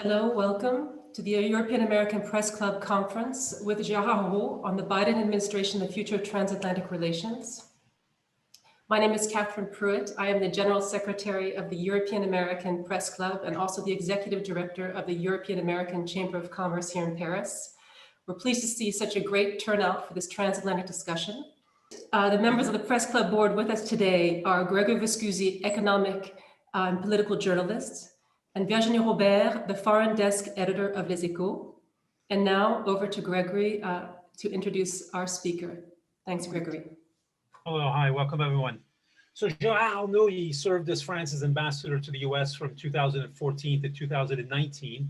Hello, welcome to the European American Press Club conference with Gérard Araud on the Biden administration, the future of transatlantic relations. My name is Catherine Pruitt. I am the General Secretary of the European American Press Club and also the Executive Director of the European American Chamber of Commerce here in Paris. We're pleased to see such a great turnout for this transatlantic discussion. The members of the Press Club board with us today are Gregory Viscusi, economic and political journalist, and Virginie Robert, the foreign desk editor of Les Echos. And now over to Gregory to introduce our speaker. Thanks, Gregory. Hello, hi, welcome everyone. So Gérard Araud, he served as France's ambassador to the US from 2014 to 2019.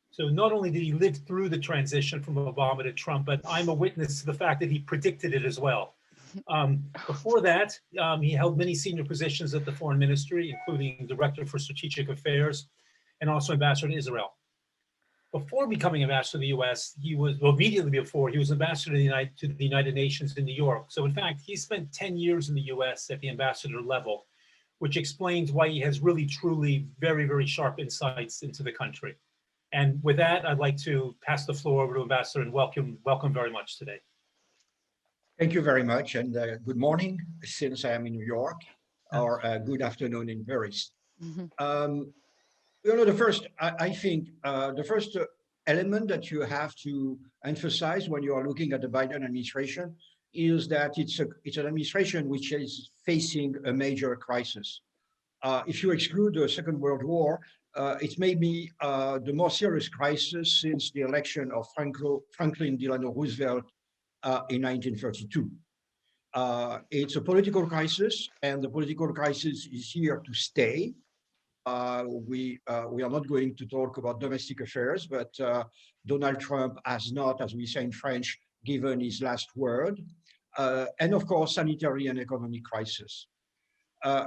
So not only did he live through the transition from Obama to Trump, but I'm a witness to the fact that he predicted it as well. Before that, he held many senior positions at the Foreign Ministry, including Director for Strategic Affairs and also Ambassador to Israel. Before becoming Ambassador to the US, he was, well, immediately before, he was Ambassador to the United Nations in New York. So in fact, he spent 10 years in the US at the ambassador level, which explains why he has really, truly very, very sharp insights into the country. And with that, I'd like to pass the floor over to Ambassador and welcome very much today. Thank you very much, and good morning, since I am in New York, or good afternoon in Paris. You know, I think the first element that you have to emphasize when you are looking at the Biden administration is that it's an administration which is facing a major crisis. If you exclude the Second World War, it may be the most serious crisis since the election of Franklin Delano Roosevelt in 1932. It's a political crisis, and the political crisis is here to stay. We are not going to talk about domestic affairs, but Donald Trump has not, as we say in French, given his last word. And of course, sanitary and economic crisis.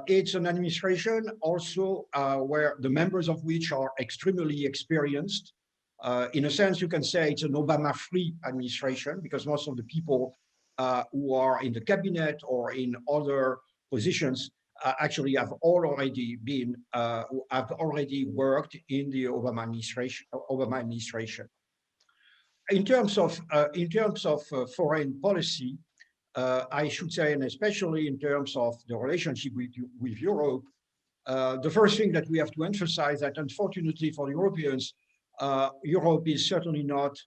It's an administration also where the members of which are extremely experienced. In a sense, you can say it's an Obama-free administration because most of the people who are in the cabinet or in other positions actually have already worked in the Obama administration. In terms of foreign policy, I should say, and especially in terms of the relationship with Europe, the first thing that we have to emphasize that unfortunately for Europeans, Europe is certainly not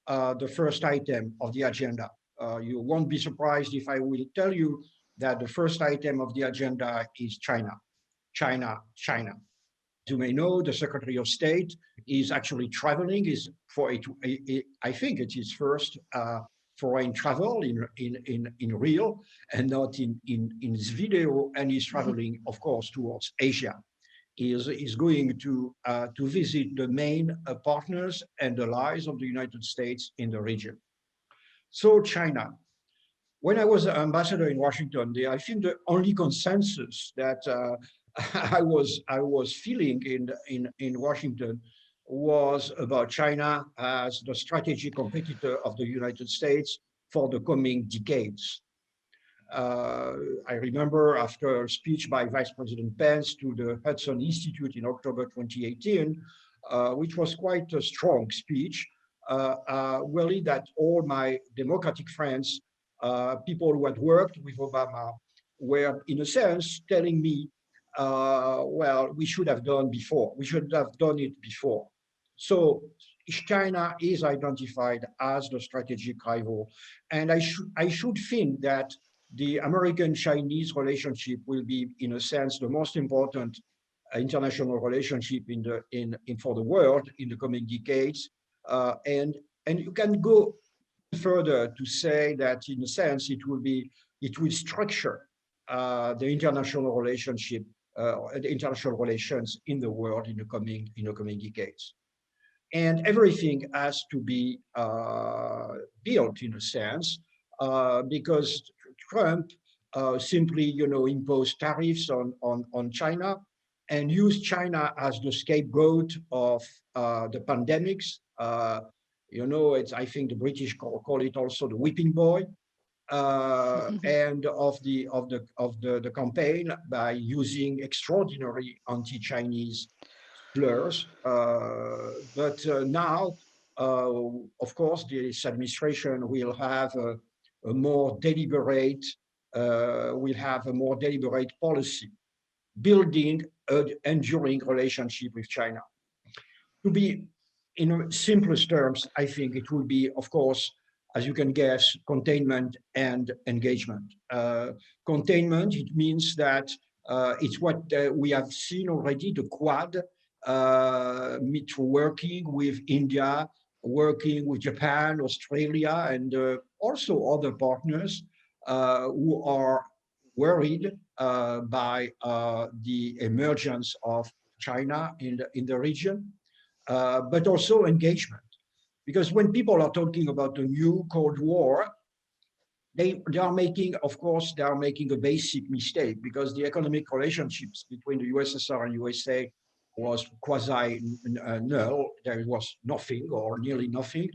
the first item of the agenda. You won't be surprised if I will tell you that the first item of the agenda is China. China. As you may know, the Secretary of State is actually traveling. I think it's his first foreign travel in real and not in this video, and he's traveling, of course, towards Asia. Is going to visit the main partners and allies of the United States in the region. So China. When I was ambassador in Washington, I think the only consensus that I was feeling in Washington was about China as the strategic competitor of the United States for the coming decades. I remember after a speech by Vice President Pence to the Hudson Institute in October 2018, which was quite a strong speech, really that all my Democratic friends, people who had worked with Obama, were in a sense telling me, well, we should have done before. We should have done it before. So China is identified as the strategic rival. And I should think that the American-Chinese relationship will be, in a sense, the most important international relationship for the world in the coming decades. And you can go further to say that, in a sense, it will structure the international relationship, the international relations in the world in the coming decades. And everything has to be built, in a sense, because Trump simply, imposed tariffs on China and used China as the scapegoat of the pandemics. I think the British call it also the whipping boy, and of the campaign by using extraordinary anti-Chinese blurs. But now, of course, this administration will have a more deliberate, policy, building an enduring relationship with China. To be in simplest terms, I think it will be, of course, as you can guess, containment and engagement. Containment, it means that it's what we have seen already, the Quad, working with India, working with Japan, Australia, and also other partners who are worried by the emergence of China in the region, but also engagement. Because when people are talking about the new Cold War, they are making, of course, they are making a basic mistake, because the economic relationships between the USSR and USA was quasi null. There was nothing or nearly nothing,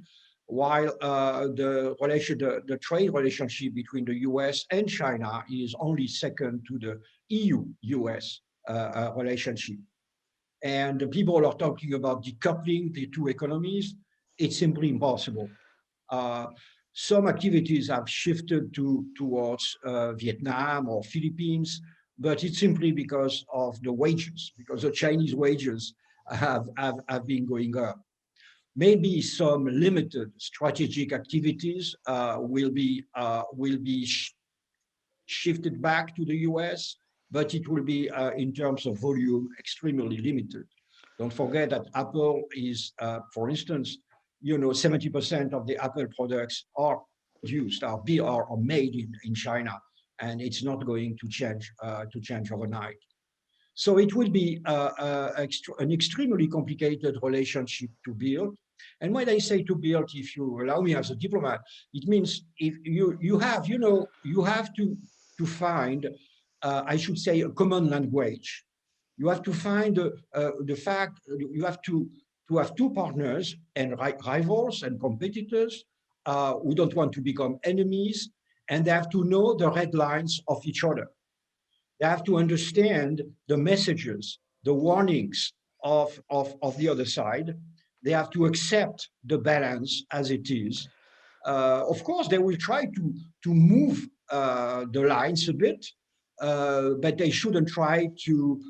while the trade relationship between the US and China is only second to the EU-US relationship. And the people are talking about decoupling the two economies. It's simply impossible. Some activities have shifted towards Vietnam or Philippines, but it's simply because of the wages, because the Chinese wages have been going up. Maybe some limited strategic activities will be shifted back to the US, but it will be, in terms of volume, extremely limited. Don't forget that Apple is, for instance, 70% of the Apple products are produced, are made in China, and it's not going to change overnight. So it will be an extremely complicated relationship to build. And when I say to build, if you allow me as a diplomat, it means if you have to find, I should say, a common language. You have to find the fact, you have to have two partners and rivals and competitors who don't want to become enemies, and they have to know the red lines of each other. They have to understand the messages, the warnings of the other side. They have to accept the balance as it is. Of course, they will try to move the lines a bit, but they shouldn't try to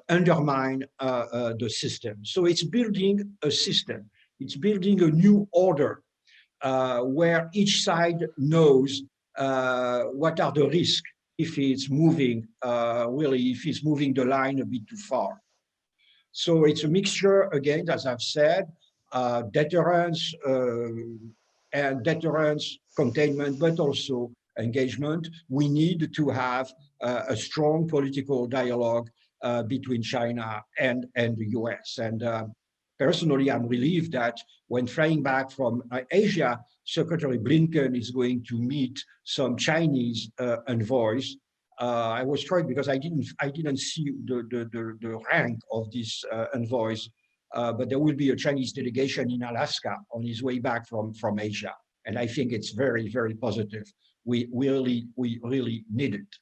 undermine the system. So it's building a system. It's building a new order where each side knows what are the risks if it's moving, if it's moving the line a bit too far. So it's a mixture, again, as I've said, deterrence, containment, but also engagement. We need to have a strong political dialogue between China and the US. And personally, I'm relieved that when flying back from Asia, Secretary Blinken is going to meet some Chinese envoys. I was struck because I didn't see the rank of these envoys, but there will be a Chinese delegation in Alaska on his way back from Asia, and I think it's very, very positive. We really need it.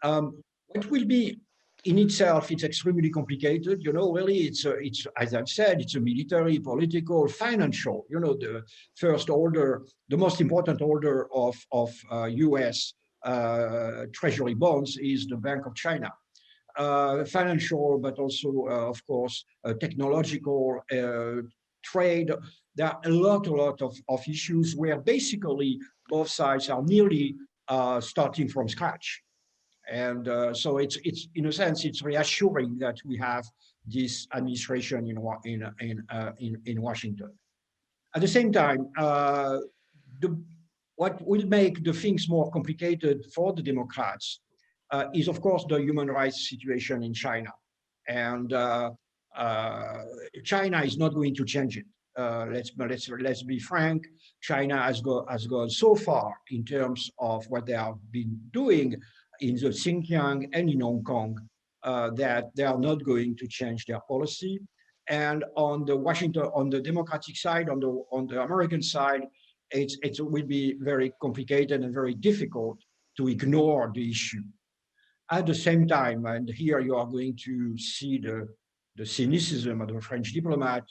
What will be in itself, it's extremely complicated. Really, it's as I've said, it's a military, political, financial. The first order, the most important order of U.S. Treasury bonds is the Bank of China. Financial, but also, of course, technological, trade. There are a lot of issues where basically both sides are nearly starting from scratch. And so it's in a sense, it's reassuring that we have this administration in Washington. At the same time, what will make the things more complicated for the Democrats is, of course, the human rights situation in China. And China is not going to change it. Let's be frank. China has gone so far in terms of what they have been doing in the Xinjiang and in Hong Kong that they are not going to change their policy. And on the Democratic side, on the American side, it will be very complicated and very difficult to ignore the issue. At the same time, and here you are going to see the the cynicism of the French diplomat.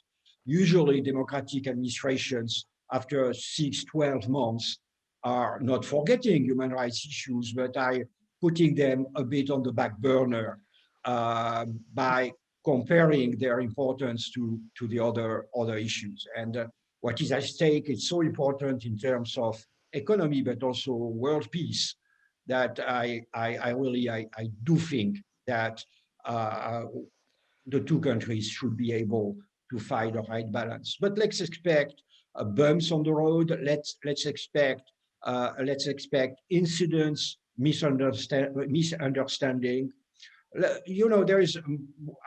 Usually democratic administrations after 6, 12 months are not forgetting human rights issues, but are putting them a bit on the back burner by comparing their importance to the other issues. And what is at stake is so important in terms of economy, but also world peace, that I do think that the two countries should be able to find the right balance. But let's expect bumps on the road. Let's expect incidents, misunderstanding. You know, there is,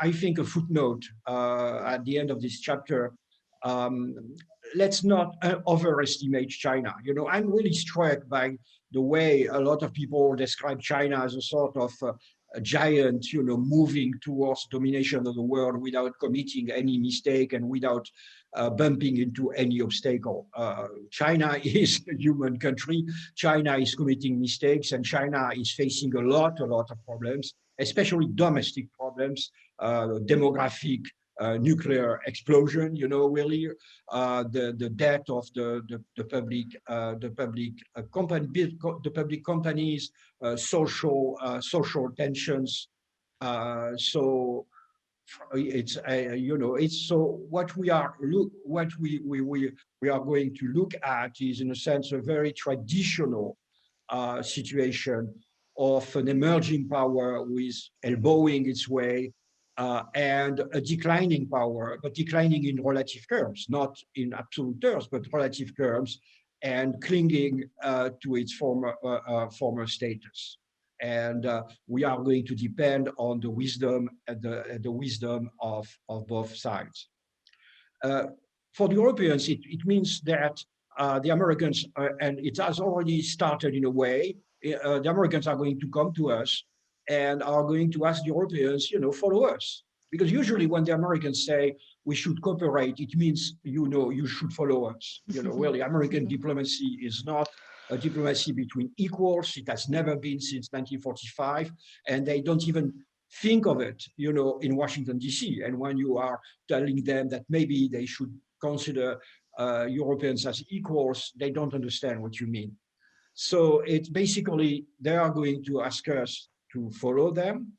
I think, a footnote at the end of this chapter. Um, let's not overestimate China. You know, I'm really struck by the way a lot of people describe China as a sort of a giant, you know, moving towards domination of the world without committing any mistake and without bumping into any obstacle. China is a human country. China is committing mistakes, and China is facing a lot of problems, especially domestic problems, demographic, nuclear explosion, you know, really, the death of the public companies, social tensions. So it's you know, it's so what we are going to look at is, in a sense, a very traditional situation of an emerging power with elbowing its way and a declining power, but declining in relative terms, not in absolute terms, but relative terms, and clinging to its former status. And we are going to depend on the wisdom of both sides. For the Europeans, it means that the Americans, and it has already started in a way, the Americans are going to come to us and are going to ask the Europeans, you know, follow us. Because usually when the Americans say we should cooperate, it means, you know, you should follow us. You know, well, the American diplomacy is not a diplomacy between equals. It has never been since 1945, and they don't even think of it, you know, in Washington, D.C. And when you are telling them that maybe they should consider Europeans as equals, they don't understand what you mean. So it's basically, they are going to ask us to follow them.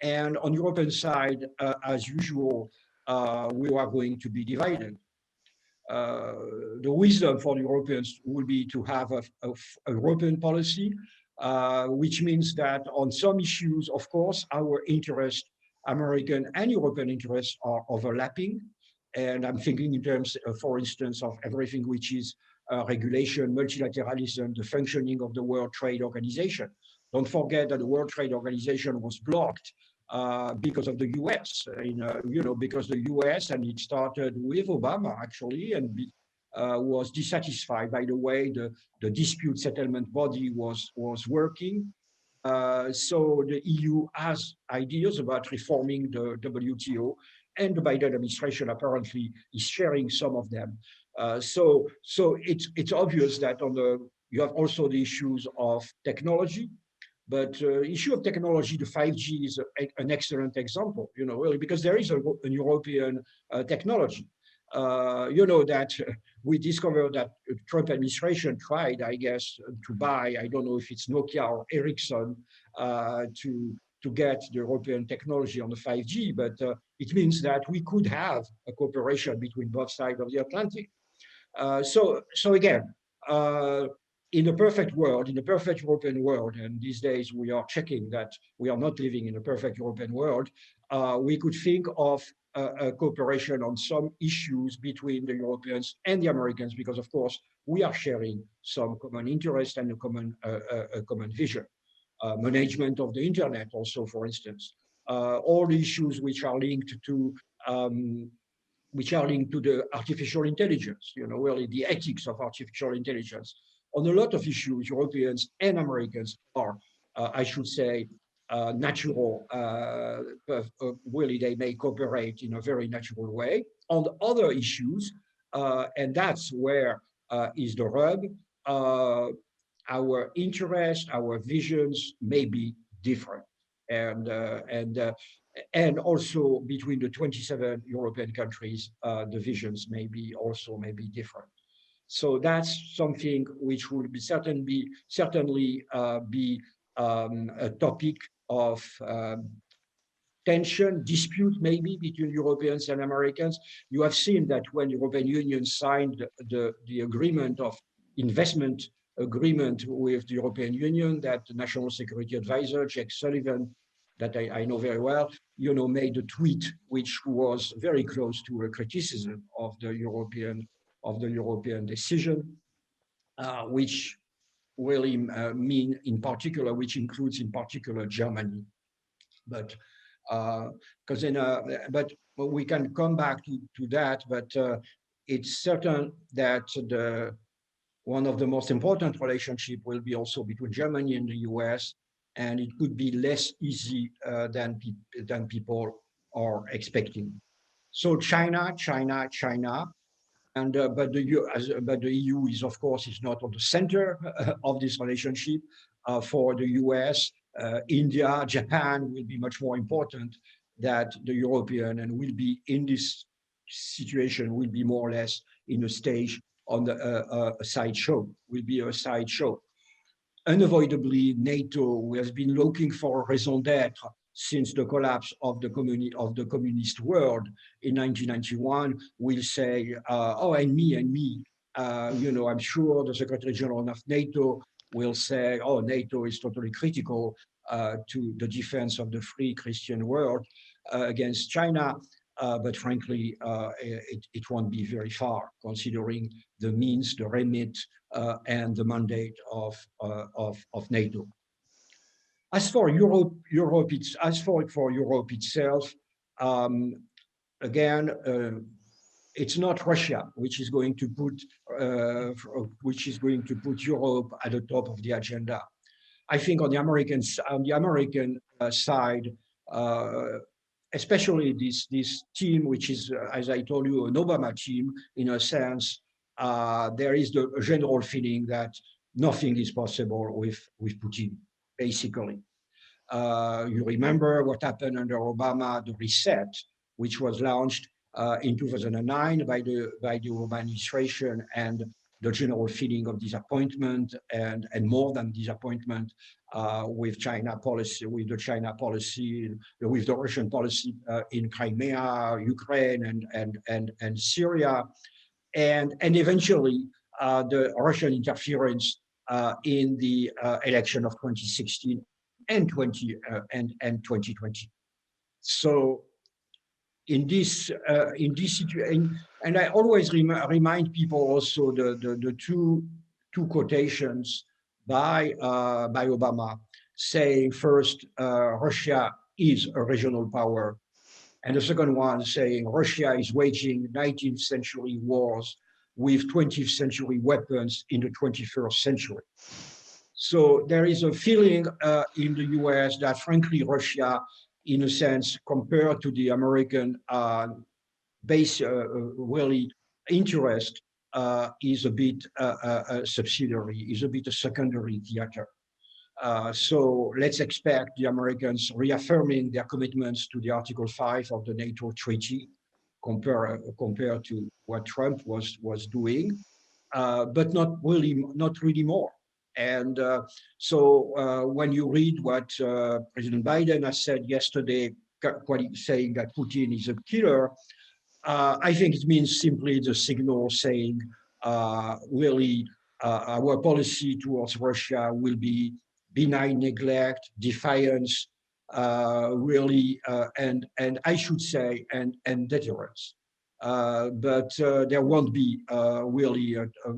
And on European side, as usual, we are going to be divided. The wisdom for the Europeans will be to have a European policy, which means that on some issues, of course, our interests, American and European interests, are overlapping. And I'm thinking in terms, for instance, of everything which is regulation, multilateralism, the functioning of the World Trade Organization. Don't forget that the World Trade Organization was blocked because of the US, you know, because the US, and it started with Obama actually, and was dissatisfied by the way the dispute settlement body was working. So the EU has ideas about reforming the WTO, and the Biden administration apparently is sharing some of them. So it's obvious that you have also the issues of technology. But issue of technology, the 5G is an excellent example, you know, really, because there is an European technology. You know that we discovered that the Trump administration tried, I guess, to buy, I don't know if it's Nokia or Ericsson, to get the European technology on the 5G, but it means that we could have a cooperation between both sides of the Atlantic. So again, in the perfect world, in the perfect European world, and these days we are checking that we are not living in a perfect European world, we could think of a cooperation on some issues between the Europeans and the Americans, because of course we are sharing some common interest and a common vision. Management of the internet also, for instance, all the issues which are linked to the artificial intelligence, you know, really the ethics of artificial intelligence. On a lot of issues, Europeans and Americans are, I should say, natural, really they may cooperate in a very natural way. On the other issues, and that's where is the rub, our interests, our visions may be different. And and also between the 27 European countries, the visions may be different. So that's something which will be certainly be a topic of tension, dispute maybe between Europeans and Americans. You have seen that when the European Union signed the agreement of investment agreement with the European Union, that the National Security Advisor, Jake Sullivan, that I know very well, made a tweet which was very close to a criticism of the European decision, which really mean in particular, which includes in particular Germany. But but we can come back to that. But it's certain that one of the most important relationship will be also between Germany and the US, and it could be less easy than people are expecting. So China, and but the EU is, of course, is not on the center of this relationship. For the US, India, Japan will be much more important than the European, and will be in this situation, will be more or less in a stage on the a sideshow, will be a sideshow. Unavoidably, NATO has been looking for a raison d'etre since the collapse of the communist world in 1991. Will say, oh, and me, I'm sure the Secretary General of NATO will say, oh, NATO is totally critical to the defense of the free Christian world against China. But frankly, it won't be very far, considering the means, the remit, and the mandate of NATO. As for Europe itself, again, it's not Russia which is going to put Europe at the top of the agenda. I think on the American side, especially this team, which is, as I told you, an Obama team, in a sense, there is the general feeling that nothing is possible with Putin, basically. You remember what happened under Obama, the reset, which was launched in 2009 by the Obama administration, and the general feeling of disappointment and more than disappointment with China policy, with the Russian policy in Crimea, Ukraine, and Syria, and eventually the Russian interference in the election of 2016 and 2020. So in this situation, and I always remind people also the two quotations by Obama, saying first, Russia is a regional power, and the second one saying Russia is waging 19th century wars with 20th century weapons in the 21st century. So there is a feeling in the US that, frankly, Russia, in a sense, compared to the American base really interest, is a bit a subsidiary, is a bit a secondary theater. So let's expect the Americans reaffirming their commitments to the Article 5 of the NATO treaty, compared to what Trump was doing, but not really more. And so when you read what President Biden has said yesterday, saying that Putin is a killer, I think it means simply the signal saying, really, our policy towards Russia will be benign neglect, defiance, really, and I should say, and deterrence. But there won't be really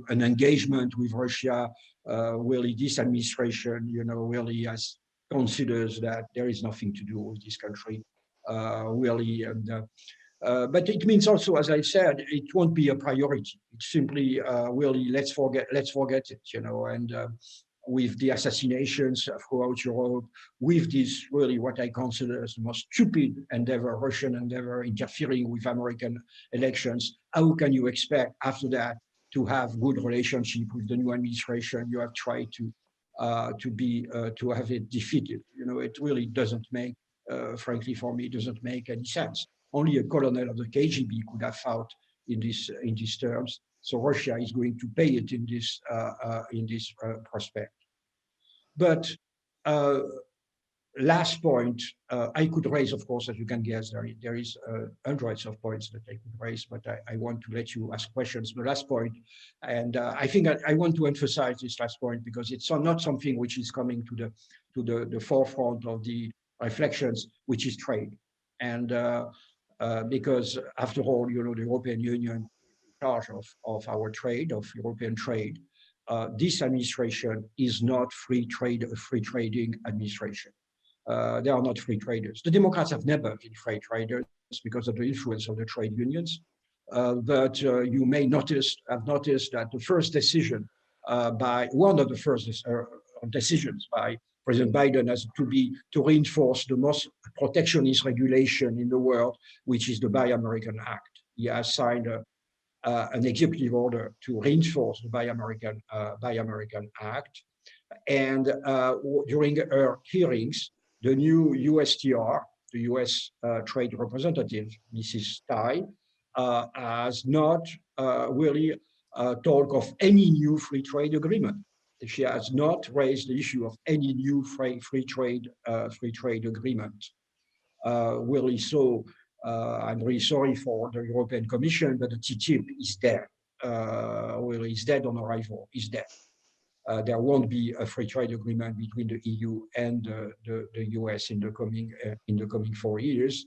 an engagement with Russia. Really, this administration, really considers that there is nothing to do with this country, really. And but it means also, as I said, it won't be a priority. It's simply really let's forget it, and with the assassinations throughout Europe, with this really what I consider as the most stupid endeavor, Russian endeavor, interfering with American elections, how can you expect after that to have good relationship with the new administration? You have tried to have it defeated. It really doesn't make frankly, for me, doesn't make any sense. Only a colonel of the KGB could have thought in these terms. So Russia is going to pay it in this prospect. But last point I could raise, of course, as you can guess, there is hundreds of points that I could raise, but I want to let you ask questions. The last point, and I think I want to emphasize this last point because it's not something which is coming to the forefront of the reflections, which is trade. And because after all, you know, the European Union is in charge of our trade, of European trade. This administration is not free trading administration. They are not free traders. The Democrats have never been free traders because of the influence of the trade unions. But you may have noticed that the first decision by one of the first decisions by President Biden has to reinforce the most protectionist regulation in the world, which is the Buy American Act. He has signed an executive order to reinforce the Buy American Act. And during her hearings, the new USTR, the US Trade Representative, Mrs. Tai, has not really talked of any new free trade agreement. She has not raised the issue of any new free trade agreement. Really, so I'm really sorry for the European Commission, but the TTIP is dead. Really, it's dead on arrival. It's dead. There won't be a free trade agreement between the EU and the US in the coming 4 years.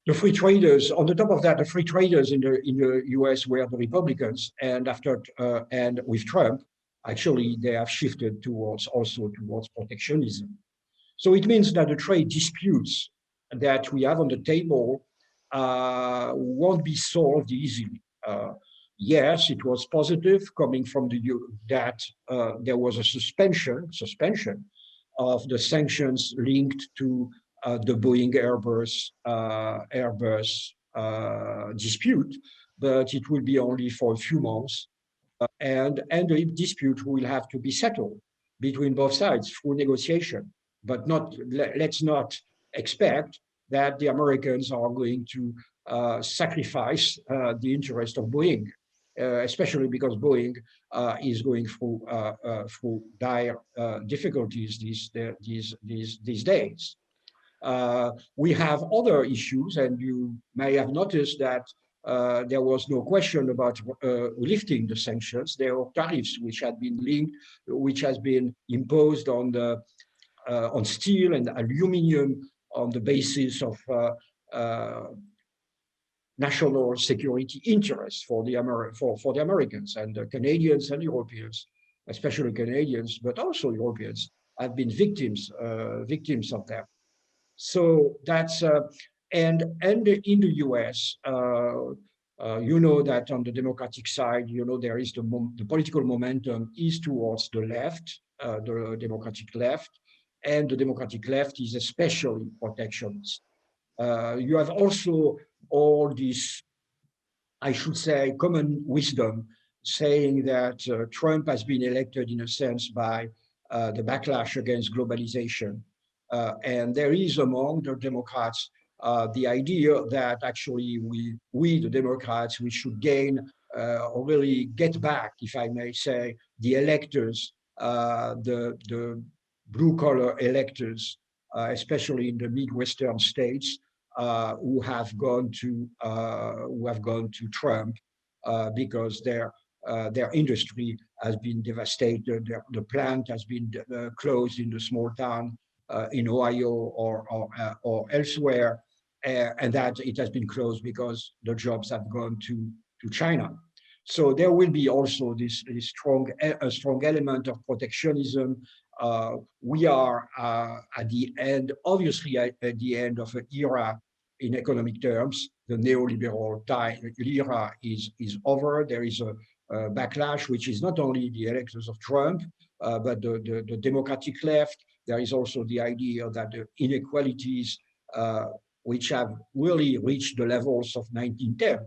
The free traders, on the top of that, the free traders in the US were the Republicans, and and with Trump, actually they have shifted towards protectionism. So it means that the trade disputes that we have on the table won't be solved easily. Yes, it was positive coming from that there was a suspension of the sanctions linked to the Boeing Airbus dispute, but it will be only for a few months, and the dispute will have to be settled between both sides through negotiation. But let's not expect that the Americans are going to sacrifice the interest of Boeing. Especially because Boeing is going through dire difficulties these days. We have other issues, and you may have noticed that there was no question about lifting the sanctions. There are tariffs which has been imposed on steel and aluminum on the basis of national security interests for the Americans, and the Canadians and Europeans, especially Canadians, but also Europeans, have been victims of them. So that's and in the US, you know that on the Democratic side, you know there is the political momentum is towards the left, the Democratic left, and the Democratic left is especially protectionist. You have also all this, I should say, common wisdom saying that Trump has been elected in a sense by the backlash against globalization. And there is among the Democrats the idea that actually we the Democrats, we should gain or really get back, if I may say, the electors, the blue-collar electors, especially in the Midwestern states, who have gone to Trump because their industry has been devastated. The plant has been closed in the small town in Ohio or elsewhere, and that it has been closed because the jobs have gone to China. So there will be also this strong element of protectionism. We are at the end, obviously at the end of an era in economic terms. The neoliberal era is over. There is a backlash, which is not only the electors of Trump, but the Democratic left. There is also the idea that the inequalities, which have really reached the levels of 1910,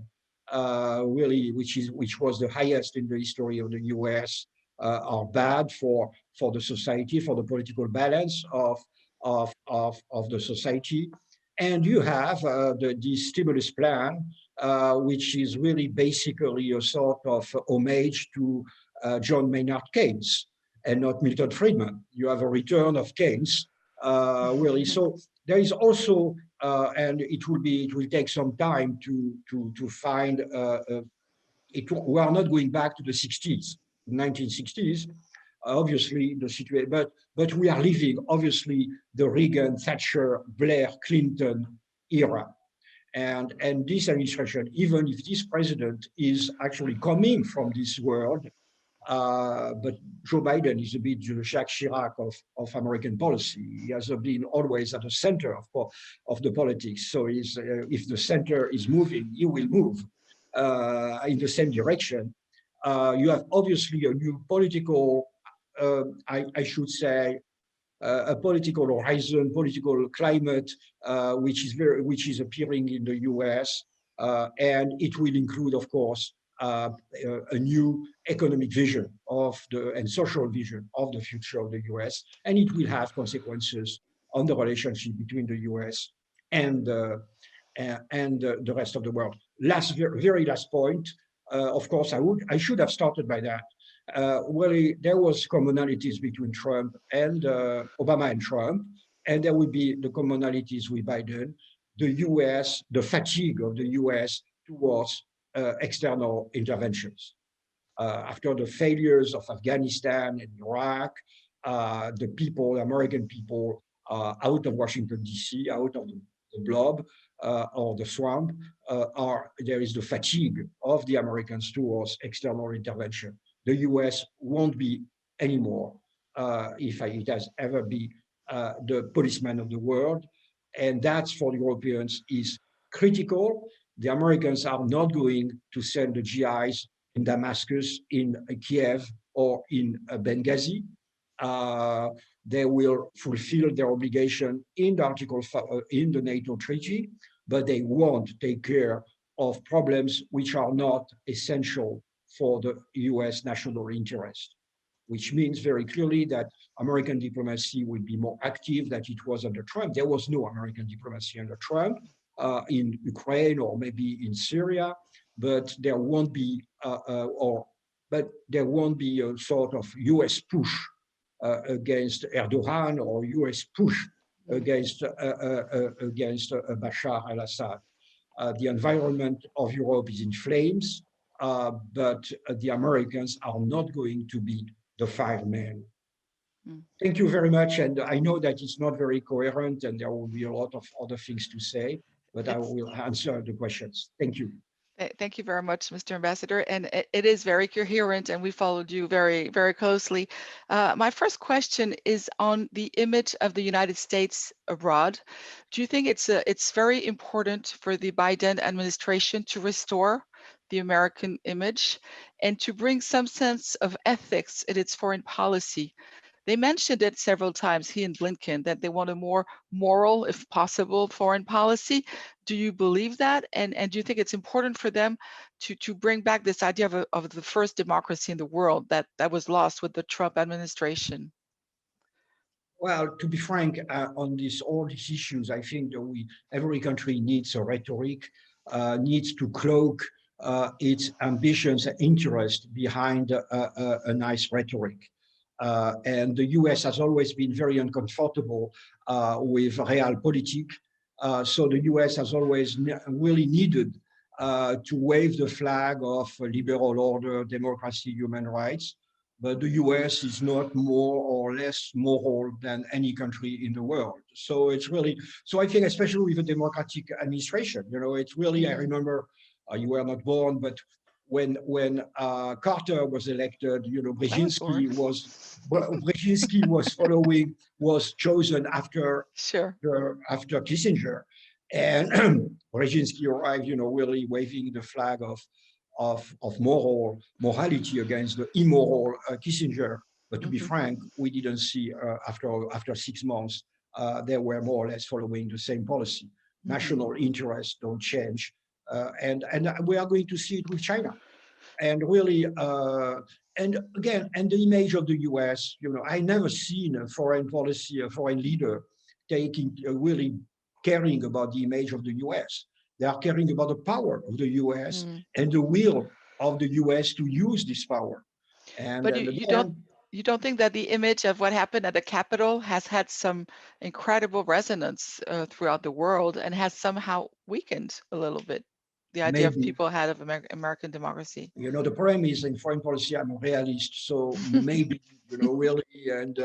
which was the highest in the history of the US, are bad for the society, for the political balance of of the society. And you have the stimulus plan, which is really basically a sort of homage to John Maynard Keynes and not Milton Friedman. You have a return of Keynes, really. So there is also, and it will take some time to find. We are not going back to the 60s, 1960s. Obviously, the situation, but we are living obviously the Reagan, Thatcher, Blair, Clinton era. And this administration, even if this president is actually coming from this world, but Joe Biden is a bit the Jacques Chirac of American policy. He has been always at the center of the politics. So if the center is moving, he will move in the same direction. You have obviously a new political, I should say, a political horizon, political climate, which is appearing in the U.S. And it will include, of course, a new economic vision and social vision of the future of the U.S. And it will have consequences on the relationship between the U.S. and the rest of the world. Very last point. Of course, I should have started by that. Well, there was commonalities between Trump and Obama and Trump, and there will be the commonalities with Biden. The U.S., the fatigue of the U.S. towards external interventions. After the failures of Afghanistan and Iraq, the American people, out of Washington, D.C., out of the blob or the swamp, there is the fatigue of the Americans towards external intervention. The U.S. won't be anymore, if it has ever been, the policeman of the world. And that's, for the Europeans, is critical. The Americans are not going to send the GIs in Damascus, in Kiev, or in Benghazi. They will fulfill their obligation in the in the NATO treaty, but they won't take care of problems which are not essential for the US national interest, which means very clearly that American diplomacy will be more active than it was under Trump. There was no American diplomacy under Trump in Ukraine or maybe in Syria, but there won't be a sort of US push against Erdogan or US push against Bashar al-Assad. The environment of Europe is in flames, but the Americans are not going to be the five men. Thank you very much. And I know that it's not very coherent and there will be a lot of other things to say, but I will answer the questions. Thank you. Thank you very much, Mr. Ambassador. And it is very coherent, and we followed you very, very closely. My first question is on the image of the United States abroad. Do you think it's very important for the Biden administration to restore the American image and to bring some sense of ethics in its foreign policy? They mentioned it several times, he and Blinken, that they want a more moral, if possible, foreign policy. Do you believe that? And do you think it's important for them to bring back this idea of the first democracy in the world that was lost with the Trump administration? Well, to be frank, on all these issues, I think that every country needs a rhetoric, needs to cloak its ambitions and interest behind a nice rhetoric. And the US has always been very uncomfortable with realpolitik. So the US has always really needed to wave the flag of liberal order, democracy, human rights. But the US is not more or less moral than any country in the world. So it's really, so I think especially with a democratic administration, it's really, I remember you were not born, but when Carter was elected, Brzezinski was chosen after Kissinger, and Brzezinski arrived, really waving the flag of morality against the immoral Kissinger. But to be frank, we didn't see after 6 months they were more or less following the same policy. National interests don't change. And we are going to see it with China. And really, and again, and the image of the US, I never seen a foreign policy, a foreign leader really caring about the image of the US. They are caring about the power of the US and the will of the US to use this power. And But you don't think that the image of what happened at the Capitol has had some incredible resonance throughout the world and has somehow weakened a little bit the idea of people ahead of American democracy? You know, the problem is in foreign policy, I'm a realist, so maybe, you know, really, and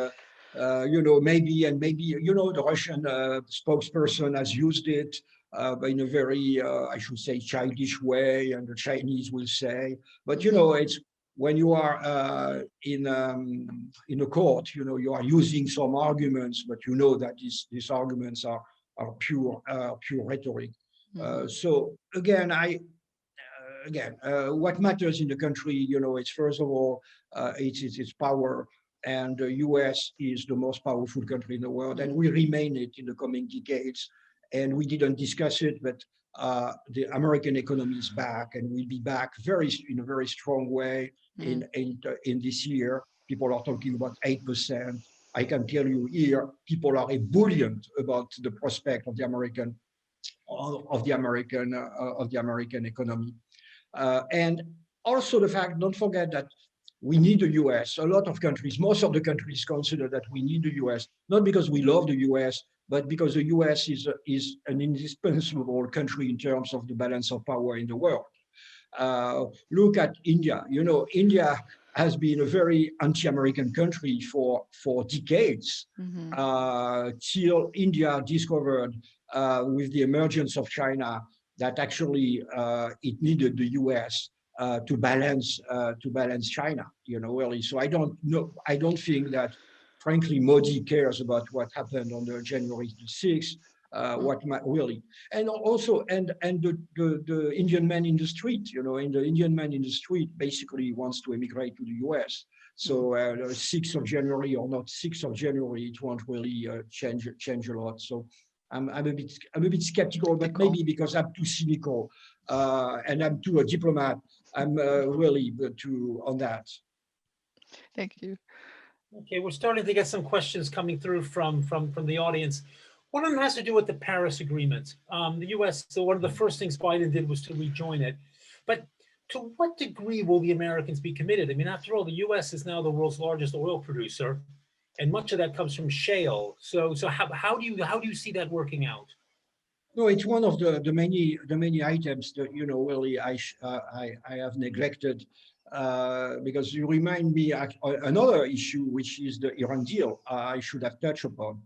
you know, maybe, you know, the Russian spokesperson has used it but in a very, I should say, childish way, and the Chinese will say, but you know, it's when you are in a court, you know, you are using some arguments, but you know that these arguments are pure rhetoric. So again, what matters in the country, you know, it's first of all, it's power, and the US is the most powerful country in the world, and will remain it in the coming decades. And we didn't discuss it, but the American economy is back, and will be back in a very strong way in this year. People are talking about 8%. I can tell you here, people are ebullient about the prospect of the American economy. And also the fact, don't forget that we need the US. A lot of countries, most of the countries consider that we need the US, not because we love the US, but because the US is an indispensable country in terms of the balance of power in the world. Look at India. You know, India has been a very anti-American country for decades, till India discovered with the emergence of China that actually it needed the US to balance China, you know, really. So I don't think that, frankly, Modi cares about what happened on the January 6th. Really, and also, and the Indian man in the street, you know, and the Indian man in the street basically wants to emigrate to the US. So 6th of January or not 6th of January, it won't really change a lot. So I'm a bit skeptical, but maybe because I'm too cynical and I'm too a diplomat, I'm really too on that. Thank you. Okay, we're starting to get some questions coming through from the audience. One of them has to do with the Paris Agreement. The US, so one of the first things Biden did was to rejoin it. But to what degree will the Americans be committed? I mean, after all, the US is now the world's largest oil producer, and much of that comes from shale. So how do you see that working out? No, it's one of the many items that, you know, really I have neglected because you remind me another issue, which is the Iran deal. I should have touched upon.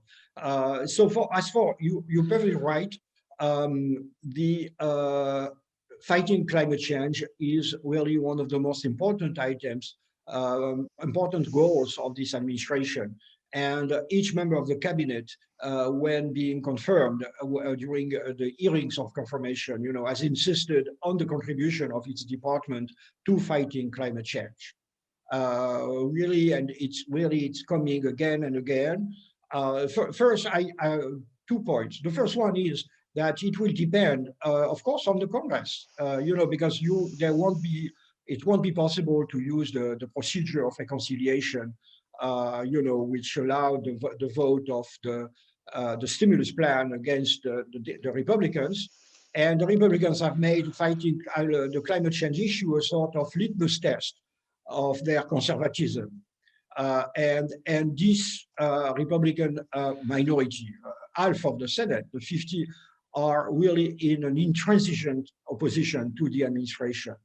So as for you're perfectly right. The fighting climate change is really one of the most important items, important goals of this administration. And each member of the cabinet, when being confirmed during the hearings of confirmation, you know, has insisted on the contribution of its department to fighting climate change. Really, and it's coming again and again. First, 2 points. The first one is that it will depend, of course, on the Congress. You know, because it won't be possible to use the procedure of reconciliation, you know, which allowed the vote of the stimulus plan against the Republicans. And the Republicans have made fighting the climate change issue a sort of litmus test of their conservatism. And this Republican minority, half of the Senate, the 50, are really in an intransigent opposition to the administration.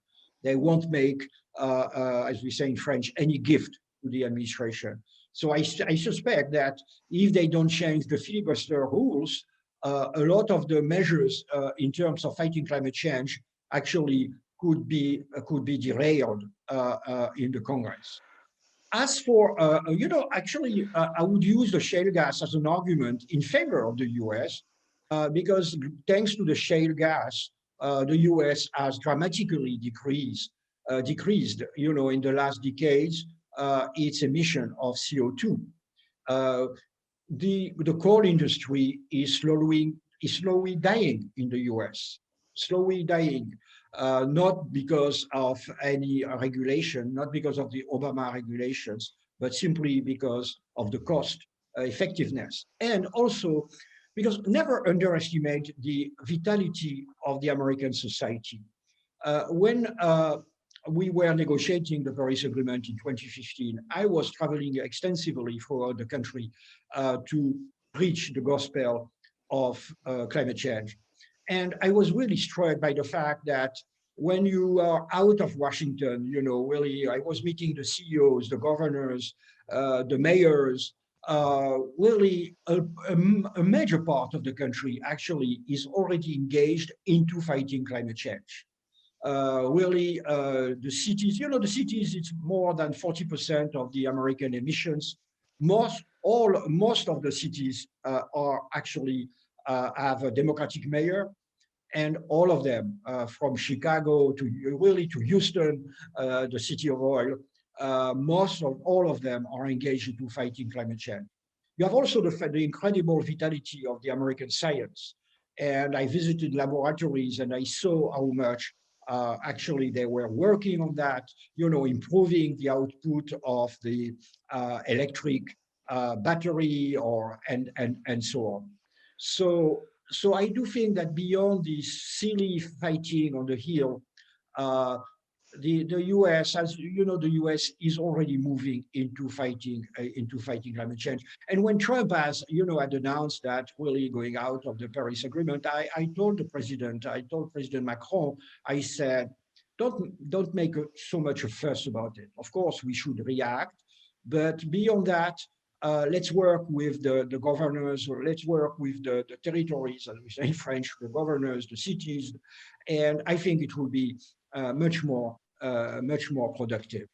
They won't make, as we say in French, any gift to the administration. So I suspect that if they don't change the filibuster rules, a lot of the measures in terms of fighting climate change actually could be derailed in the Congress. As for, you know, actually, I would use the shale gas as an argument in favor of the US, because thanks to the shale gas, the US has dramatically decreased, you know, in the last decades, its emission of CO2. The coal industry is slowly dying in the US, slowly dying. Not because of any regulation, not because of the Obama regulations, but simply because of the cost effectiveness. And also, because never underestimate the vitality of the American society. When we were negotiating the Paris Agreement in 2015, I was traveling extensively throughout the country to preach the gospel of climate change. And I was really struck by the fact that when you are out of Washington, you know, really, I was meeting the CEOs, the governors, the mayors, really a major part of the country actually is already engaged into fighting climate change. Really, the cities, you know, the cities, it's more than 40% of the American emissions. Most of the cities are actually have a Democratic mayor, and all of them, from Chicago to really to Houston, the city of oil, most of all of them are engaged into fighting climate change. You have also the incredible vitality of the American science. And I visited laboratories and I saw how much actually they were working on that, you know, improving the output of the electric battery and so on. So I do think that beyond this silly fighting on the hill, the US, as you know, the US is already moving into fighting climate change. And when Trump has, you know, had announced that really going out of the Paris Agreement, I told President Macron, I said, don't make so much a fuss about it. Of course, we should react, but beyond that, let's work with the governors, or let's work with the territories, as we say in French, the governors, the cities, and I think it will be much more productive.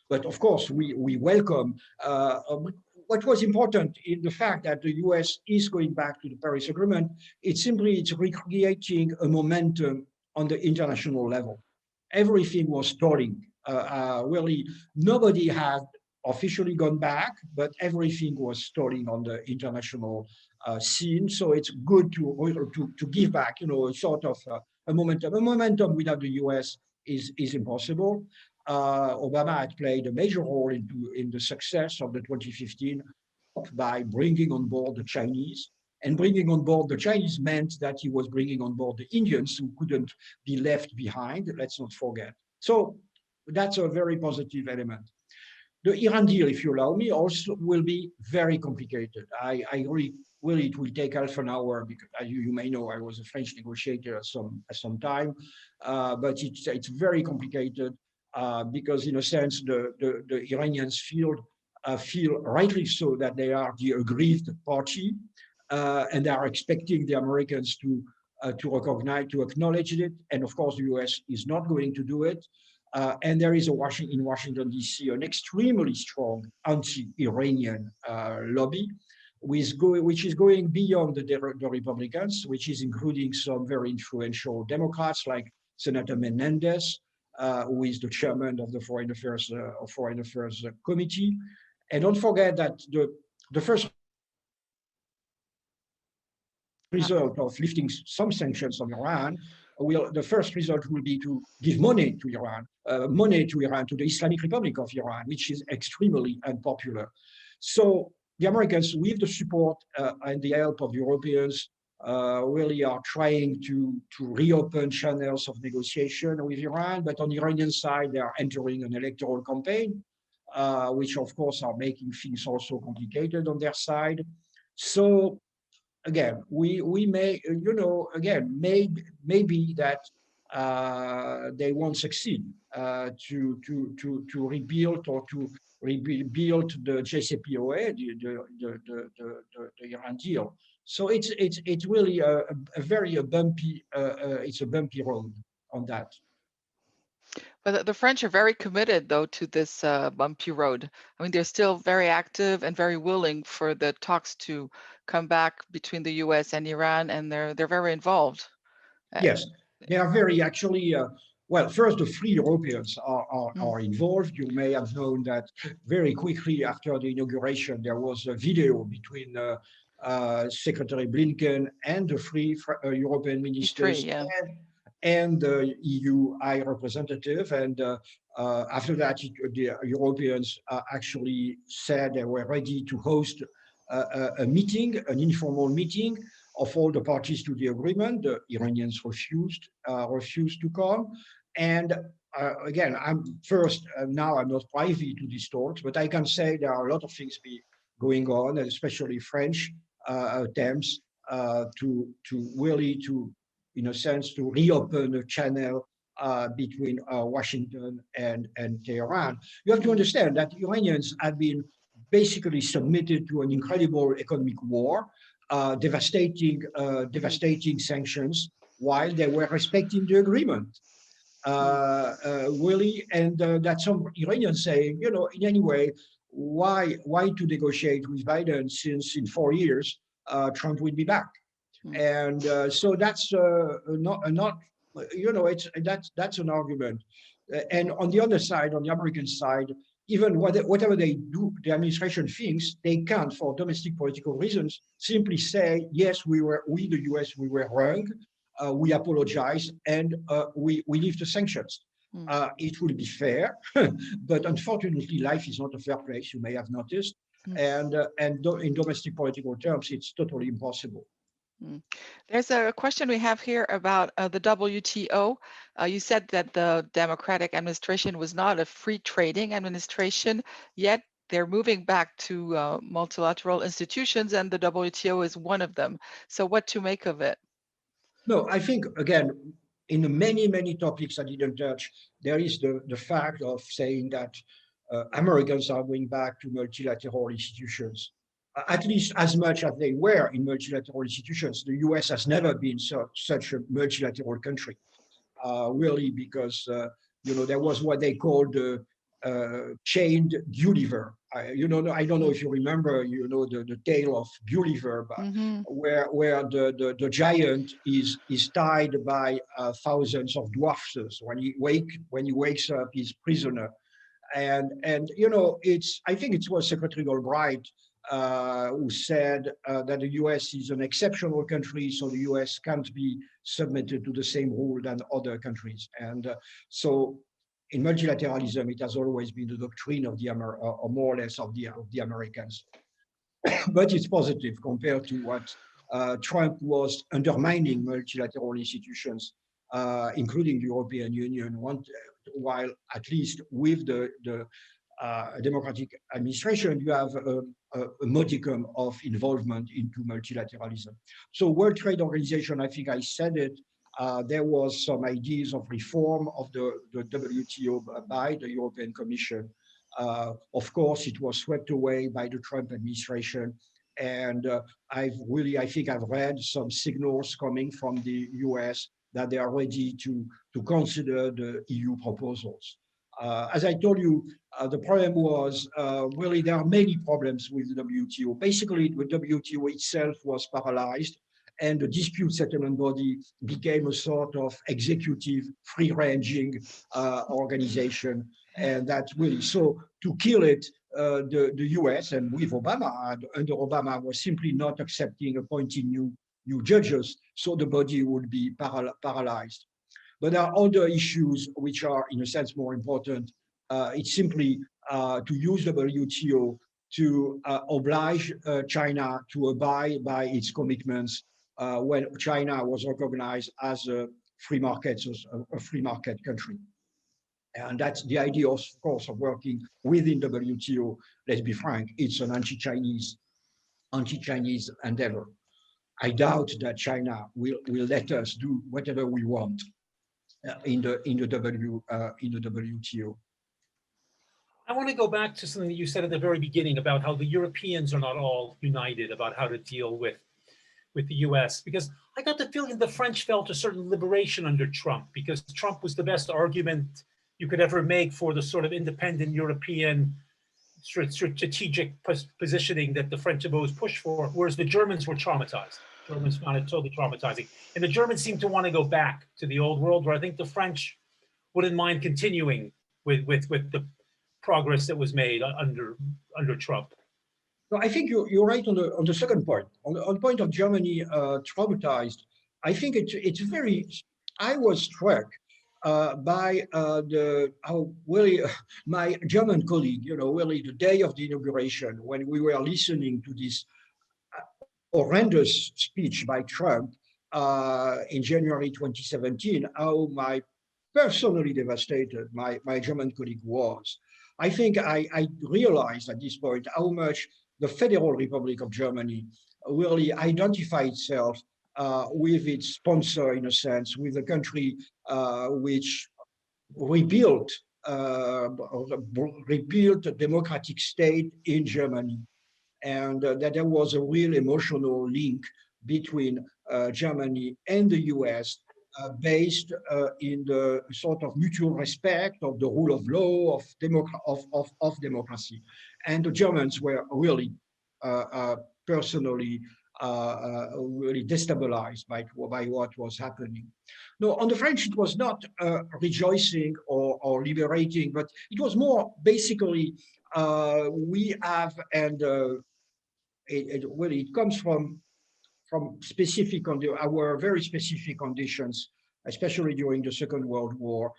But of course, we welcome what was important in the fact that the US is going back to the Paris Agreement. It's recreating a momentum on the international level. Everything was stalling. Really, nobody had officially gone back, but everything was stalling on the international scene. So it's good to give back, you know, a sort of a momentum. A momentum without the US is impossible. Obama had played a major role in the success of the 2015 by bringing on board the Chinese. And bringing on board the Chinese meant that he was bringing on board the Indians who couldn't be left behind, let's not forget. So that's a very positive element. The Iran deal, if you allow me, also will be very complicated. I agree. Really, it will take half an hour because, as you may know, I was a French negotiator at some time, but it's very complicated because, in a sense, the Iranians feel rightly so that they are the aggrieved party, and they are expecting the Americans to recognize, to acknowledge it. And of course, the US is not going to do it. And there is in Washington, D.C., an extremely strong anti-Iranian lobby, which is going beyond the Republicans, which is including some very influential Democrats like Senator Menendez, who is the chairman of the Foreign Affairs Committee. And don't forget that the first result of lifting some sanctions on Iran, the first result will be to give money to Iran, to the Islamic Republic of Iran, which is extremely unpopular. So the Americans, with the support and the help of Europeans, really are trying to reopen channels of negotiation with Iran. But on the Iranian side, they are entering an electoral campaign, which of course are making things also complicated on their side. So again, we may, you know, again, maybe that they won't succeed to rebuild or to rebuild the JCPOA, the Iran deal. So it's really a bumpy road on that. But the French are very committed, though, to this bumpy road. I mean, they're still very active and very willing for the talks to come back between the U.S. and Iran, and they're very involved. Yes, they are very actually. Well, first, the three Europeans are involved. You may have known that very quickly after the inauguration, there was a video between Secretary Blinken and the three European ministers and the EU High Representative. And after that, the Europeans actually said they were ready to host a meeting, an informal meeting of all the parties to the agreement. The Iranians refused to come. And again, now I'm not privy to these talks, but I can say there are a lot of things going on, especially French attempts to really, in a sense, to reopen a channel between Washington and Tehran. You have to understand that Iranians have been basically submitted to an incredible economic war, devastating sanctions, while they were respecting the agreement. Really, and that some Iranians saying, you know, in any way, why to negotiate with Biden since in 4 years Trump will be back, and so that's not you know, that's an argument. And on the other side, on the American side, even whatever they do, the administration thinks they can't, for domestic political reasons, simply say, yes, we the US, we were wrong, we apologize, and we lift the sanctions. It will be fair, but unfortunately, life is not a fair place, you may have noticed, and in domestic political terms, it's totally impossible. There's a question we have here about the WTO. You said that the Democratic administration was not a free trading administration, yet they're moving back to multilateral institutions, and the WTO is one of them. So what to make of it? No, I think, again, in the many topics I didn't touch, there is the fact of saying that Americans are going back to multilateral institutions. At least as much as they were in multilateral institutions. The US has never been such a multilateral country, really, because you know, there was what they called chained Gulliver. You know, I don't know if you remember, you know, the tale of Gulliver, but where the giant is tied by thousands of dwarfs. When he wakes up, he's prisoner. And you know, I think it was Secretary Albright who said that the US is an exceptional country, so the US can't be submitted to the same rule than other countries. And so in multilateralism, it has always been the doctrine of or more or less of the Americans. But it's positive compared to what Trump was undermining multilateral institutions, including the European Union, while at least with the Democratic administration, you have a modicum of involvement into multilateralism. So World Trade Organization, I think I said it, there was some ideas of reform of the WTO by the European Commission. Of course, it was swept away by the Trump administration. And I think I've read some signals coming from the US that they are ready to consider the EU proposals. As I told you, the problem was really there are many problems with the WTO. Basically, the WTO itself was paralyzed, and the dispute settlement body became a sort of executive, free-ranging organization. And that's really so to kill it. The US and with Obama, under Obama, was simply not accepting appointing new judges, so the body would be paralyzed. But there are other issues which are, in a sense, more important. It's simply to use the WTO to oblige China to abide by its commitments when China was recognized as a free market country. And that's the idea, of course, of working within the WTO. Let's be frank, it's an anti-Chinese endeavor. I doubt that China will let us do whatever we want in the WTO. I want to go back to something that you said at the very beginning about how the Europeans are not all united about how to deal with the US, because I got the feeling the French felt a certain liberation under Trump, because Trump was the best argument you could ever make for the sort of independent European strategic positioning that the French have always pushed for, whereas the Germans were traumatized. Germans found it totally traumatizing. And the Germans seem to want to go back to the old world, where I think the French wouldn't mind continuing with the progress that was made under Trump. No, I think you're right on the second point. On the point of Germany traumatized, I think it's very. I was struck by how really my German colleague, you know, really the day of the inauguration, when we were listening to this horrendous speech by Trump in January 2017, how personally devastated my German colleague was. I think I realized at this point how much the Federal Republic of Germany really identified itself with its sponsor, in a sense, with a country which rebuilt a democratic state in Germany, and that there was a real emotional link between Germany and the US based in the sort of mutual respect of the rule of law, of democracy. And the Germans were really personally really destabilized by what was happening. No, on the French, it was not rejoicing or liberating, but it was more basically we have, and it comes from specific our very specific conditions, especially during the Second World War.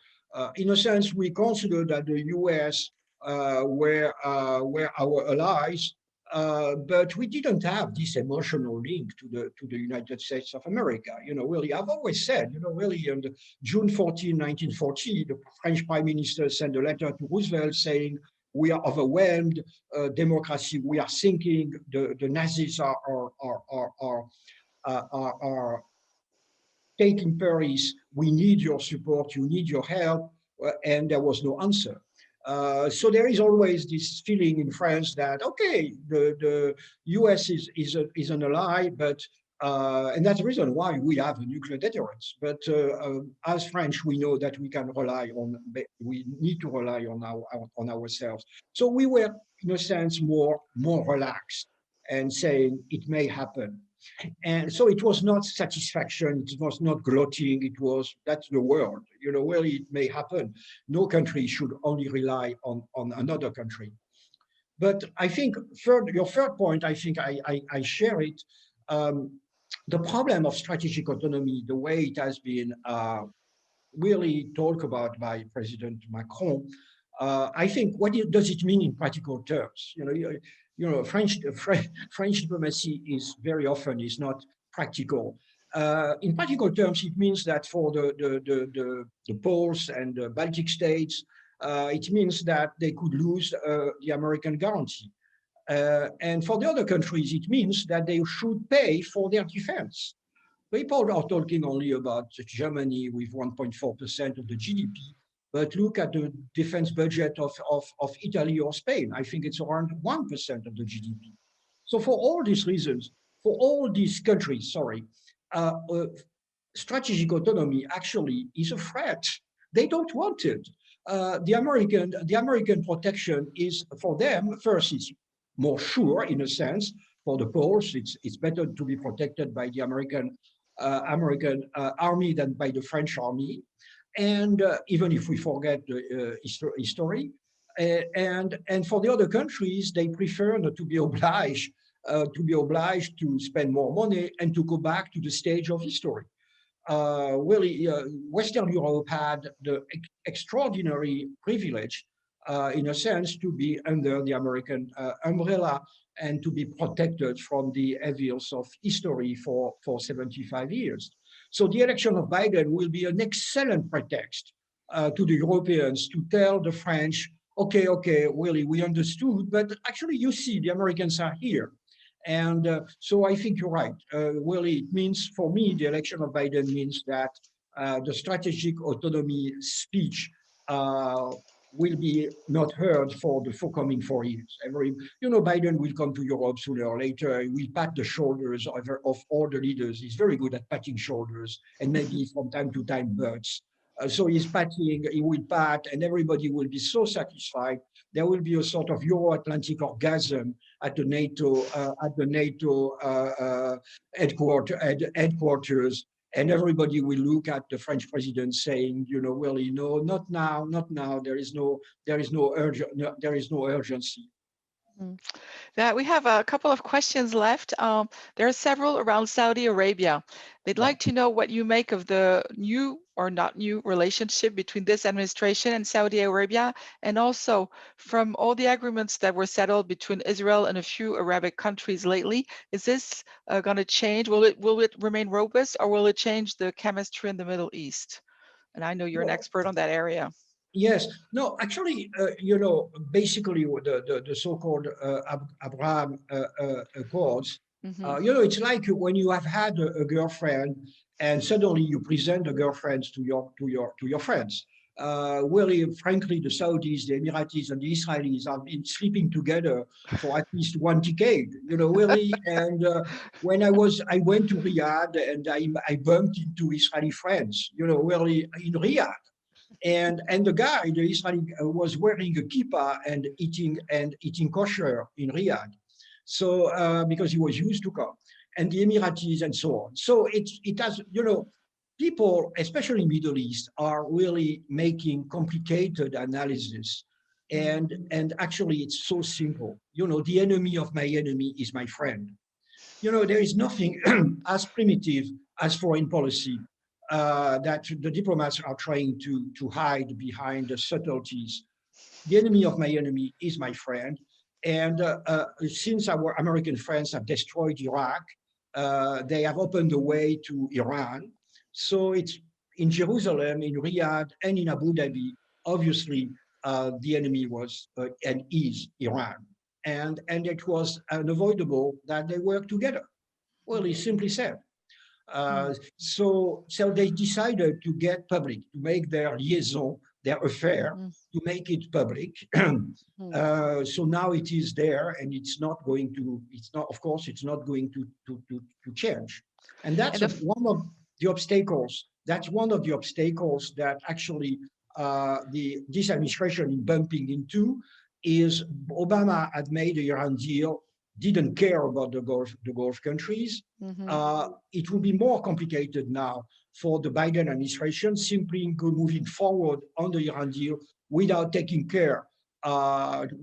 In a sense, we consider that the US were our allies, but we didn't have this emotional link to the United States of America. You know, really, I've always said, you know, really, on June 14, 1940, the French Prime Minister sent a letter to Roosevelt saying, "We are overwhelmed, democracy, we are sinking, the Nazis are taking Paris, we need your support, you need your help," and there was no answer. So there is always this feeling in France that, okay, the US is an ally, but and that's the reason why we have a nuclear deterrence. But as French, we know that we need to rely on ourselves. So we were, in a sense, more relaxed and saying it may happen. And so it was not satisfaction, it was not gloating, it was, that's the world, you know, well, it may happen. No country should only rely on another country. But I think your third point, I think I share it. The problem of strategic autonomy, the way it has been really talked about by President Macron, I think, what does it mean in practical terms? You know, French diplomacy is very often is not practical. In practical terms, it means that for the Poles and the Baltic states, it means that they could lose the American guarantee. And for the other countries, it means that they should pay for their defense. People are talking only about Germany with 1.4% of the GDP, but look at the defense budget of Italy or Spain. I think it's around 1% of the GDP. So for all these reasons, for all these countries, strategic autonomy actually is a threat. They don't want it. The American protection is, for them, first, it's more sure in a sense. For the Poles, it's better to be protected by the American army than by the French army. And even if we forget the history, and for the other countries, they prefer not to be obliged to spend more money and to go back to the stage of history. Western Europe had the extraordinary privilege, in a sense, to be under the American umbrella and to be protected from the evils of history for 75 years. So the election of Biden will be an excellent pretext to the Europeans to tell the French, okay, really, we understood, but actually, you see, the Americans are here. And so I think you're right. Really, it means, for me, the election of Biden means that the strategic autonomy speech will be not heard for the forthcoming 4 years. Biden will come to Europe sooner or later. He will pat the shoulders of all the leaders. He's very good at patting shoulders and maybe from time to time butts. So he's patting, he will pat, and everybody will be so satisfied. There will be a sort of Euro-Atlantic orgasm at the NATO headquarters. And everybody will look at the French president saying, really, no, not now. There is no urgency. That we have a couple of questions left. There are several around Saudi Arabia. They'd like to know what you make of the new or not new relationship between this administration and Saudi Arabia, and also from all the agreements that were settled between Israel and a few Arabic countries lately. Is this going to change? Will it remain robust, or will it change the chemistry in the Middle East? And I know you're an expert on that area. Yes, no, actually, basically the so-called Abraham Accords, it's like when you have had a girlfriend and suddenly you present the girlfriends to your friends. Really, frankly, the Saudis, the Emiratis, and the Israelis have been sleeping together for at least one decade. Really. And when I went to Riyadh and I bumped into Israeli friends. Really in Riyadh. And the guy, the Israeli, was wearing a kippah and eating kosher in Riyadh. So because he was used to come, and the Emiratis and so on. So it has, people, especially in Middle East, are really making complicated analysis. And actually it's so simple. The enemy of my enemy is my friend. There is nothing as primitive as foreign policy that the diplomats are trying to hide behind the subtleties. The enemy of my enemy is my friend. And since our American friends have destroyed Iraq, they have opened the way to Iran. So it's in Jerusalem, in Riyadh, and in Abu Dhabi. Obviously, the enemy was and is Iran. And it was unavoidable that they work together. Well, it's simply said. So they decided to get public, to make their liaison, their affair, to make it public. So now it is there, and it's not going to, of course, it's not going to change. And that's one of the obstacles. That's one of the obstacles that actually this administration is bumping into. Is Obama had made the Iran deal, didn't care about the Gulf countries. It will be more complicated now for the Biden administration, simply moving forward on the Iran deal without taking care,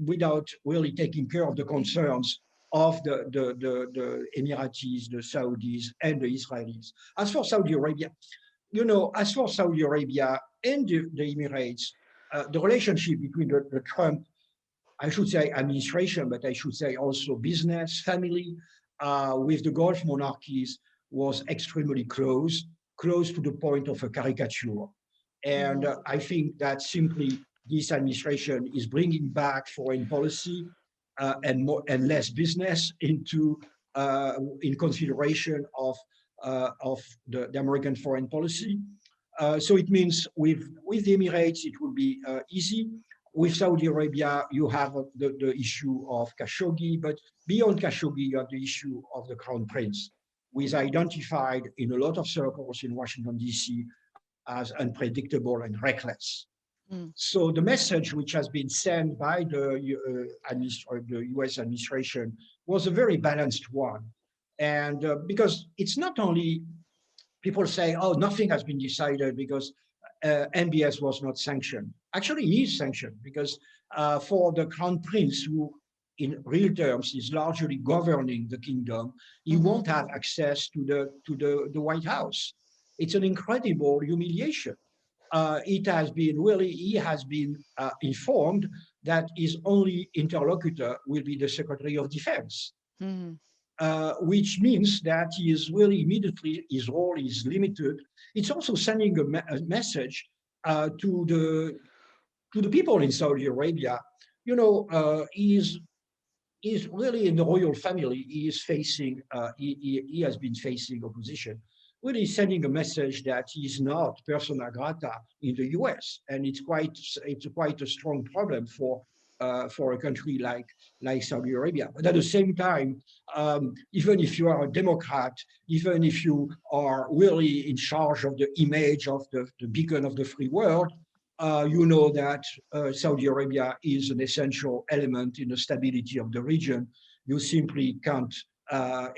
without really taking care of the concerns of the Emiratis, the Saudis, and the Israelis. As for Saudi Arabia, and the Emirates, the relationship between the Trump, I should say administration, but I should say also business, family, with the Gulf monarchies was extremely close to the point of a caricature. And I think that simply this administration is bringing back foreign policy and less business into in consideration of the American foreign policy. So it means with the Emirates, it will be easy. With Saudi Arabia, you have the issue of Khashoggi, but beyond Khashoggi, you have the issue of the Crown Prince, who is identified in a lot of circles in Washington, D.C. as unpredictable and reckless. So the message which has been sent by the US administration was a very balanced one. And because it's not only people say, oh, nothing has been decided because MBS was not sanctioned. Actually, he is sanctioned because for the Crown Prince, who in real terms is largely governing the kingdom, he won't have access to the White House. It's an incredible humiliation. He has been informed that his only interlocutor will be the Secretary of Defense. Which means that he is really immediately, his role is limited. It's also sending a message to the people in Saudi Arabia. He's really in the royal family. He is facing, he has been facing opposition. Really sending a message that he's not persona grata in the US, and it's quite a strong problem for a country like Saudi Arabia. But at the same time, even if you are a Democrat, even if you are really in charge of the image of the beacon of the free world, you know that Saudi Arabia is an essential element in the stability of the region. You simply can't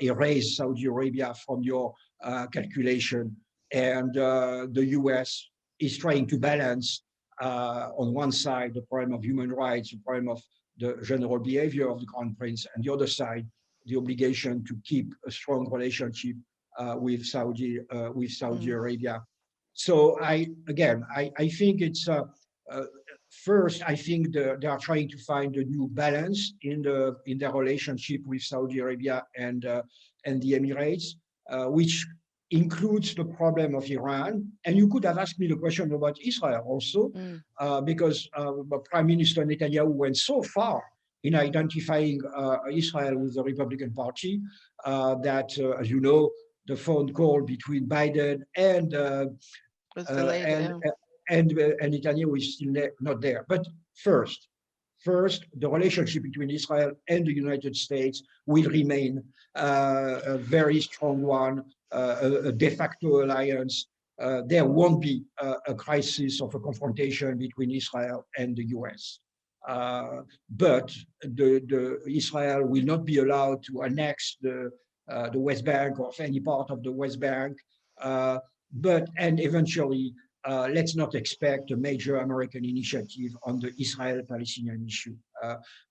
erase Saudi Arabia from your calculation. And the US is trying to balance on one side the problem of human rights, the problem of the general behavior of the Crown Prince, and the other side, the obligation to keep a strong relationship with Saudi Arabia. So I think it's first, I think they are trying to find a new balance in their relationship with Saudi Arabia and the Emirates, which includes the problem of Iran. And you could have asked me the question about Israel also, because Prime Minister Netanyahu went so far in identifying Israel with the Republican Party that, as you know, the phone call between Biden and Netanyahu is still not there. But first, the relationship between Israel and the United States will remain a very strong one, a de facto alliance. There won't be a crisis of a confrontation between Israel and the US. But Israel will not be allowed to annex the West Bank or any part of the West Bank. And eventually, let's not expect a major American initiative on the Israel-Palestinian issue.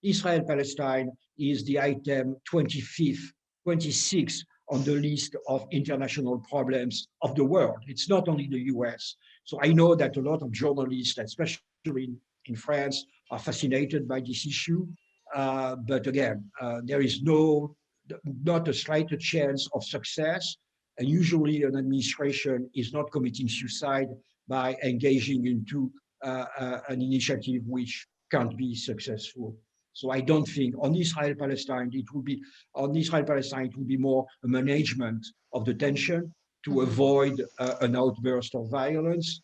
Israel-Palestine is the item 26th on the list of international problems of the world. It's not only the US. So I know that a lot of journalists, especially in France, are fascinated by this issue. But again, there is not a slight chance of success. And usually an administration is not committing suicide by engaging into an initiative which can't be successful. So I don't think on Israel-Palestine, it will be more a management of the tension to avoid an outburst of violence,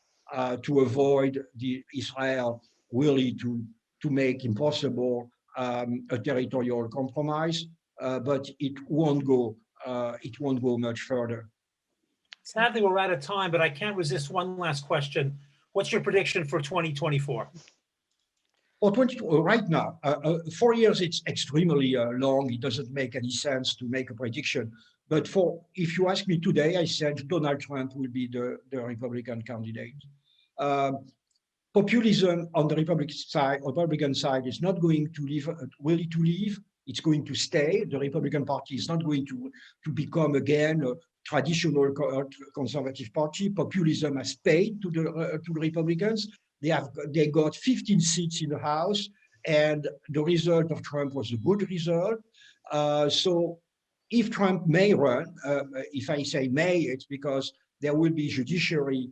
to avoid the Israel really to make impossible a territorial compromise, but it won't go much further. Sadly, we're out of time, but I can't resist one last question. What's your prediction for 2024? Right now, 4 years, it's extremely long. It doesn't make any sense to make a prediction. But if you ask me today, I said Donald Trump will be the Republican candidate. Populism on the Republican side is not going to leave. It's going to stay. The Republican Party is not going to become again a traditional conservative party. Populism has paid to the Republicans. They got 15 seats in the House, and the result of Trump was a good result. So if Trump may run, if I say may, it's because there will be judiciary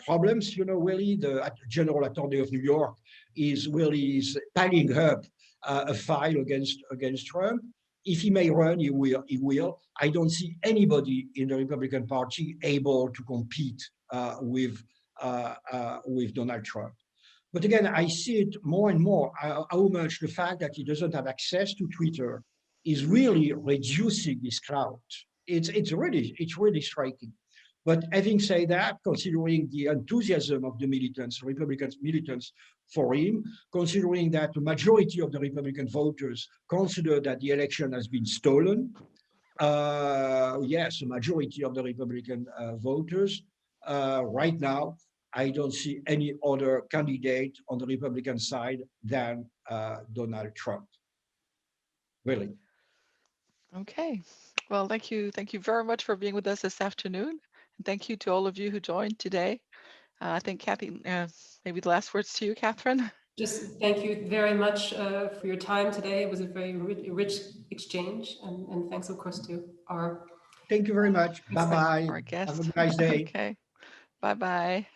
problems. Really, the General Attorney of New York is piling up a file against Trump. If he may run, he will. I don't see anybody in the Republican Party able to compete with Donald Trump. But again, I see it more and more how much the fact that he doesn't have access to Twitter is really reducing his clout. It's really striking. But having said that, considering the enthusiasm of the Republican militants for him, considering that the majority of the Republican voters consider that the election has been stolen, yes, a majority of the Republican voters, right now, I don't see any other candidate on the Republican side than Donald Trump. Really. Okay. Well, thank you very much for being with us this afternoon. And thank you to all of you who joined today. I think Kathy, maybe the last words to you, Catherine. Just thank you very much for your time today. It was a very rich exchange, and thanks, of course, to our. Thank you very much. Bye-bye. Our guests. Have a nice day. Okay. Bye-bye.